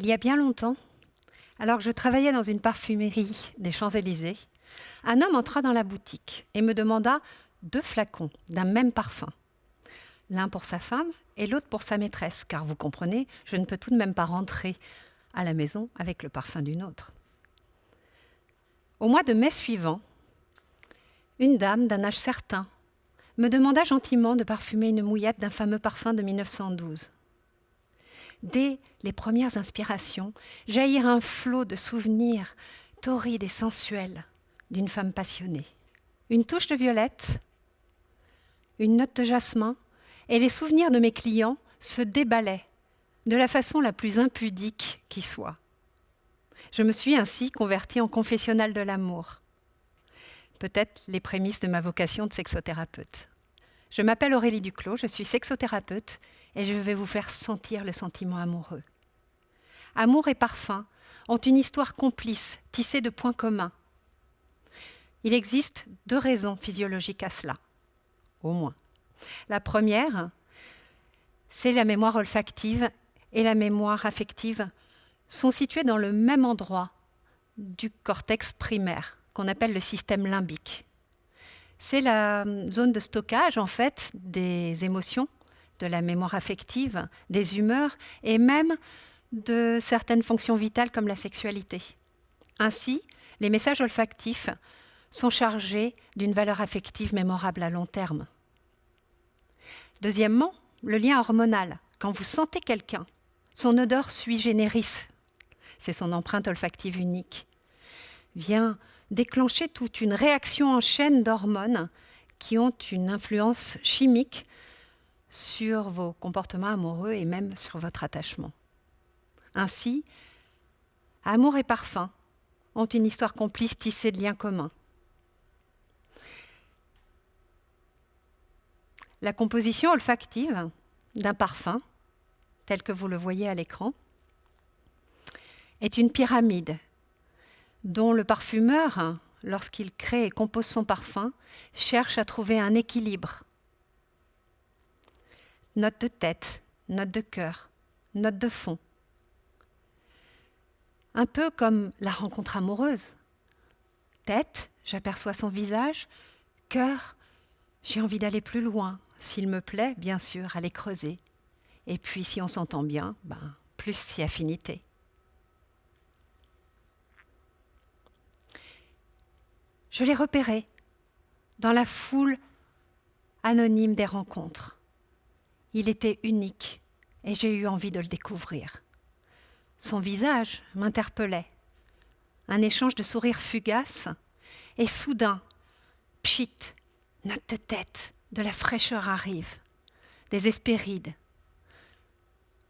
Il y a bien longtemps, alors que je travaillais dans une parfumerie des Champs-Élysées, un homme entra dans la boutique et me demanda 2 flacons d'un même parfum. L'un pour sa femme et l'autre pour sa maîtresse, car vous comprenez, je ne peux tout de même pas rentrer à la maison avec le parfum d'une autre. Au mois de mai suivant, une dame d'un âge certain me demanda gentiment de parfumer une mouillette d'un fameux parfum de 1912. Dès les premières inspirations, jaillirent un flot de souvenirs torrides et sensuels d'une femme passionnée. Une touche de violette, une note de jasmin, et les souvenirs de mes clients se déballaient de la façon la plus impudique qui soit. Je me suis ainsi convertie en confessionnal de l'amour. Peut-être les prémices de ma vocation de sexothérapeute. Je m'appelle Aurélie Duclos, je suis sexothérapeute et je vais vous faire sentir le sentiment amoureux. Amour et parfum ont une histoire complice, tissée de points communs. Il existe 2 raisons physiologiques à cela, au moins. La première, c'est la mémoire olfactive et la mémoire affective sont situées dans le même endroit du cortex primaire, qu'on appelle le système limbique. C'est la zone de stockage, en fait, des émotions, de la mémoire affective, des humeurs et même de certaines fonctions vitales comme la sexualité. Ainsi, les messages olfactifs sont chargés d'une valeur affective mémorable à long terme. Deuxièmement, le lien hormonal. Quand vous sentez quelqu'un, son odeur sui generis, c'est son empreinte olfactive unique, vient déclencher toute une réaction en chaîne d'hormones qui ont une influence chimique sur vos comportements amoureux et même sur votre attachement. Ainsi, amour et parfum ont une histoire complice tissée de liens communs. La composition olfactive d'un parfum, tel que vous le voyez à l'écran, est une pyramide dont le parfumeur, lorsqu'il crée et compose son parfum, cherche à trouver un équilibre. Note de tête, note de cœur, note de fond. Un peu comme la rencontre amoureuse. Tête, j'aperçois son visage. Cœur, j'ai envie d'aller plus loin. S'il me plaît, bien sûr, aller creuser. Et puis, si on s'entend bien, plus si affinité. Je l'ai repéré dans la foule anonyme des rencontres. Il était unique et j'ai eu envie de le découvrir. Son visage m'interpellait. Un échange de sourires fugaces et soudain, pchit, note de tête, de la fraîcheur arrive, des hespérides.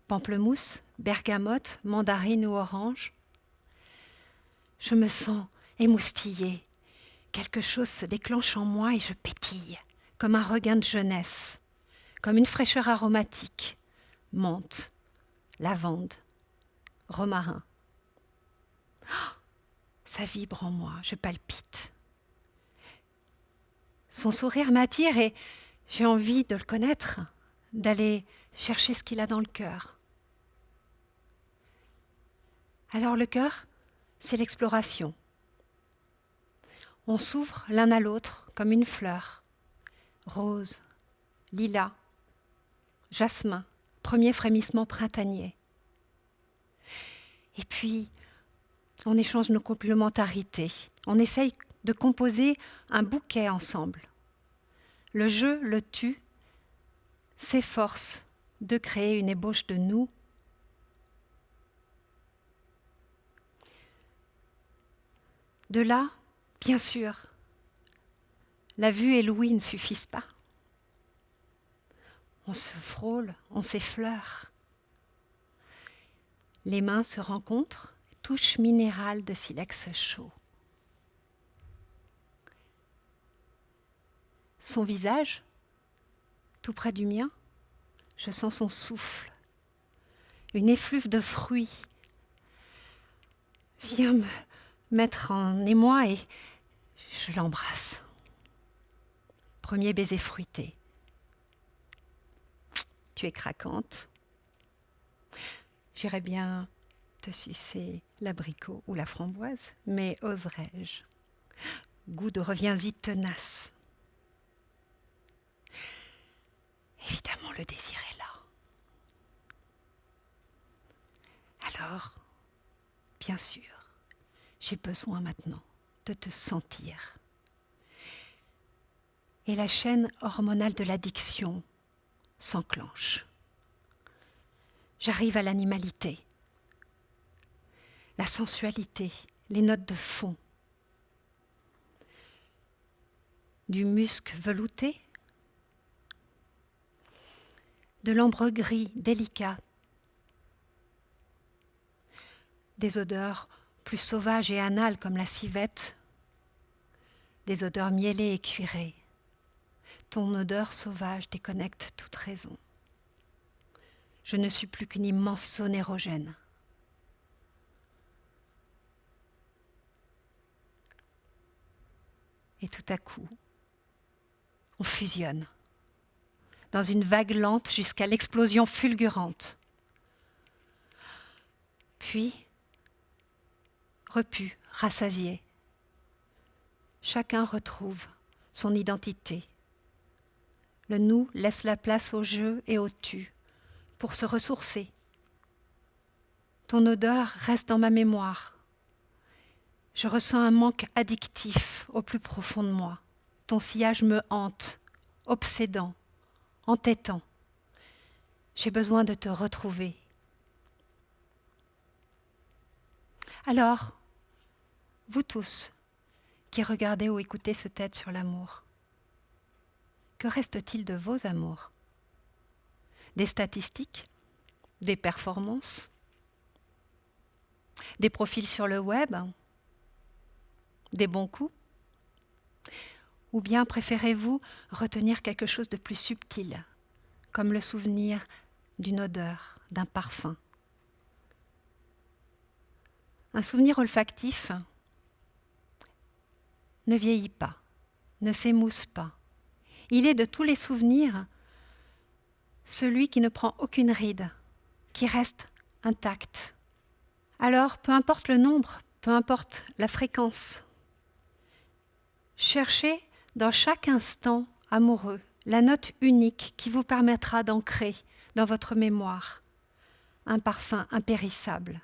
Pamplemousse, bergamote, mandarine ou orange. Je me sens émoustillée. Quelque chose se déclenche en moi et je pétille, comme un regain de jeunesse, comme une fraîcheur aromatique, menthe, lavande, romarin. Oh, ça vibre en moi, je palpite. Son sourire m'attire et j'ai envie de le connaître, d'aller chercher ce qu'il a dans le cœur. Alors le cœur, c'est l'exploration. On s'ouvre l'un à l'autre comme une fleur. Rose, lilas, jasmin, premier frémissement printanier. Et puis, on échange nos complémentarités. On essaye de composer un bouquet ensemble. Le jeu, le tu, s'efforce de créer une ébauche de nous. De là, bien sûr, la vue et l'ouïe ne suffisent pas. On se frôle, on s'effleure. Les mains se rencontrent, touche minérale de silex chaud. Son visage, tout près du mien, je sens son souffle. Une effluve de fruits vient me mettre en émoi et je l'embrasse. Premier baiser fruité. Tu es craquante. J'irais bien te sucer l'abricot ou la framboise, mais oserais-je? Goût de reviens-y tenace. Évidemment, le désir est là. Alors, bien sûr, j'ai besoin maintenant de te sentir. Et la chaîne hormonale de l'addiction s'enclenche. J'arrive à l'animalité, la sensualité, les notes de fond, du musc velouté, de l'ambre gris délicat, des odeurs plus sauvages et anales comme la civette, des odeurs mielées et cuirées. Ton odeur sauvage déconnecte toute raison. Je ne suis plus qu'une immense zone érogène. Et tout à coup, on fusionne dans une vague lente jusqu'à l'explosion fulgurante. Puis, repu, rassasié, chacun retrouve son identité. Le nous laisse la place au je et au tu pour se ressourcer. Ton odeur reste dans ma mémoire. Je ressens un manque addictif au plus profond de moi. Ton sillage me hante, obsédant, entêtant. J'ai besoin de te retrouver. Alors, vous tous qui regardez ou écoutez ce TED sur l'amour, que reste-t-il de vos amours? Des statistiques? Des performances? Des profils sur le web? Des bons coups? Ou bien préférez-vous retenir quelque chose de plus subtil, comme le souvenir d'une odeur, d'un parfum? Un souvenir olfactif ne vieillit pas, ne s'émousse pas. Il est de tous les souvenirs celui qui ne prend aucune ride, qui reste intact. Alors, peu importe le nombre, peu importe la fréquence, cherchez dans chaque instant amoureux la note unique qui vous permettra d'ancrer dans votre mémoire un parfum impérissable.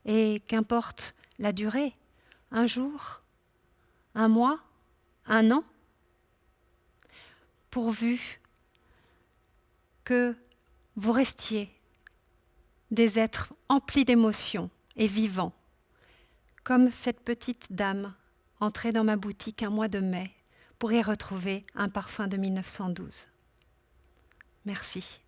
Et qu'importe la durée, un jour, un mois, un an, pourvu que vous restiez des êtres emplis d'émotions et vivants, comme cette petite dame entrée dans ma boutique un mois de mai pour y retrouver un parfum de 1912. Merci.